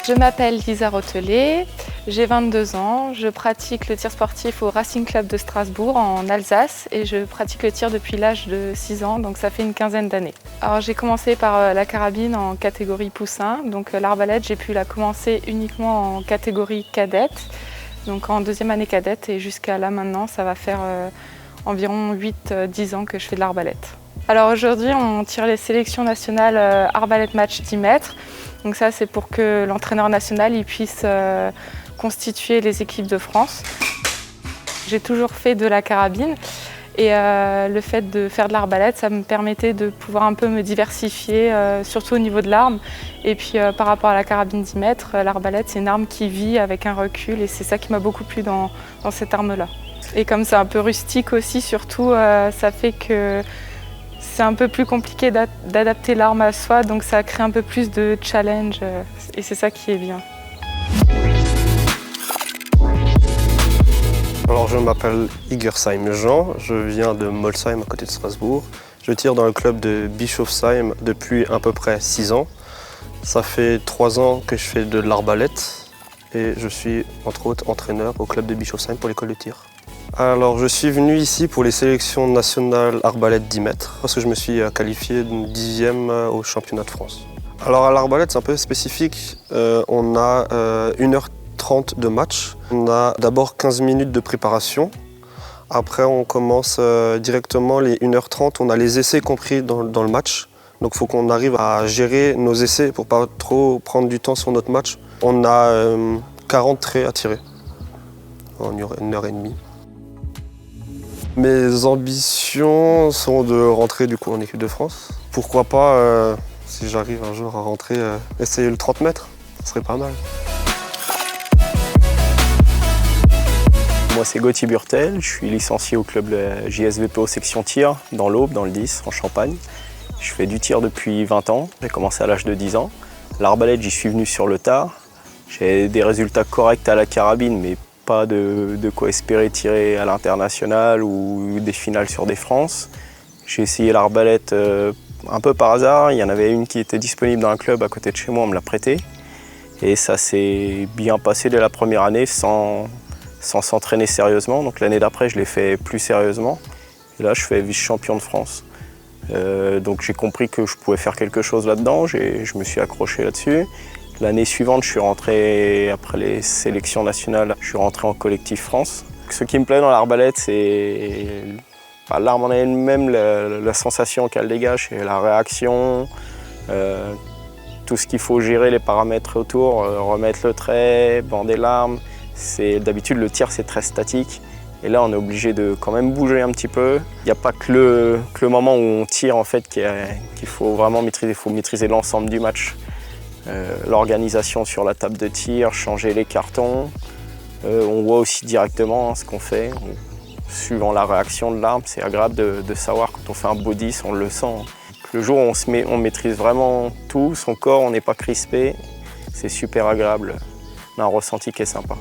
Je m'appelle Lisa Rotelet, j'ai 22 ans, je pratique le tir sportif au Racing Club de Strasbourg en Alsace et je pratique le tir depuis l'âge de 6 ans, donc ça fait une quinzaine d'années. Alors j'ai commencé par la carabine en catégorie poussin, donc l'arbalète j'ai pu la commencer uniquement en catégorie cadette, donc en deuxième année cadette et jusqu'à là maintenant ça va faire environ 8-10 ans que je fais de l'arbalète. Alors aujourd'hui on tire les sélections nationales arbalète match 10 mètres. Donc ça, c'est pour que l'entraîneur national il puisse constituer les équipes de France. J'ai toujours fait de la carabine et le fait de faire de l'arbalète, ça me permettait de pouvoir un peu me diversifier, surtout au niveau de l'arme. Et puis par rapport à la carabine 10 mètres, l'arbalète, c'est une arme qui vit avec un recul et c'est ça qui m'a beaucoup plu dans cette arme-là. Et comme c'est un peu rustique aussi, surtout, ça fait que c'est un peu plus compliqué d'adapter l'arme à soi, donc ça crée un peu plus de challenge et c'est ça qui est bien. Alors je m'appelle Igersheim Jean, je viens de Molsheim à côté de Strasbourg. Je tire dans le club de Bischofsheim depuis à peu près 6 ans. Ça fait 3 ans que je fais de l'arbalète et je suis entre autres entraîneur au club de Bischofsheim pour l'école de tir. Alors je suis venu ici pour les sélections nationales arbalète 10 mètres parce que je me suis qualifié 10e au championnat de France. Alors à l'arbalète c'est un peu spécifique, on a 1h30 de match, on a d'abord 15 minutes de préparation, après on commence directement les 1h30, on a les essais compris dans le match, donc il faut qu'on arrive à gérer nos essais pour pas trop prendre du temps sur notre match. On a 40 traits à tirer en 1h30. Mes ambitions sont de rentrer du coup en équipe de France. Pourquoi pas, si j'arrive un jour à rentrer, essayer le 30 mètres, ce serait pas mal. Moi c'est Gauthier Burtel, je suis licencié au club JSVPO section tir dans l'Aube, dans le 10, en Champagne. Je fais du tir depuis 20 ans, j'ai commencé à l'âge de 10 ans. L'arbalète, j'y suis venu sur le tard. J'ai des résultats corrects à la carabine, mais pas de quoi espérer tirer à l'international ou des finales sur des France. J'ai essayé l'arbalète un peu par hasard. Il y en avait une qui était disponible dans un club à côté de chez moi, on me l'a prêtée. Et ça s'est bien passé dès la première année sans s'entraîner sérieusement. Donc l'année d'après, je l'ai fait plus sérieusement. Et là, je fais vice-champion de France. Donc j'ai compris que je pouvais faire quelque chose là-dedans. Je me suis accroché là-dessus. L'année suivante, je suis rentré, après les sélections nationales, je suis rentré en collectif France. Ce qui me plaît dans l'arbalète, c'est l'arme en elle-même, la sensation qu'elle dégage, c'est la réaction, tout ce qu'il faut gérer, les paramètres autour, remettre le trait, bander l'arme. D'habitude, le tir, c'est très statique. Et là, on est obligé de quand même bouger un petit peu. Il n'y a pas que le moment où on tire en fait, qu'il faut vraiment maîtriser. Il faut maîtriser l'ensemble du match. L'organisation sur la table de tir, changer les cartons. On voit aussi directement ce qu'on fait. Suivant la réaction de l'arme, c'est agréable de savoir quand on fait un body, on le sent. Le jour où on maîtrise vraiment tout, son corps, on n'est pas crispé, c'est super agréable. On a un ressenti qui est sympa.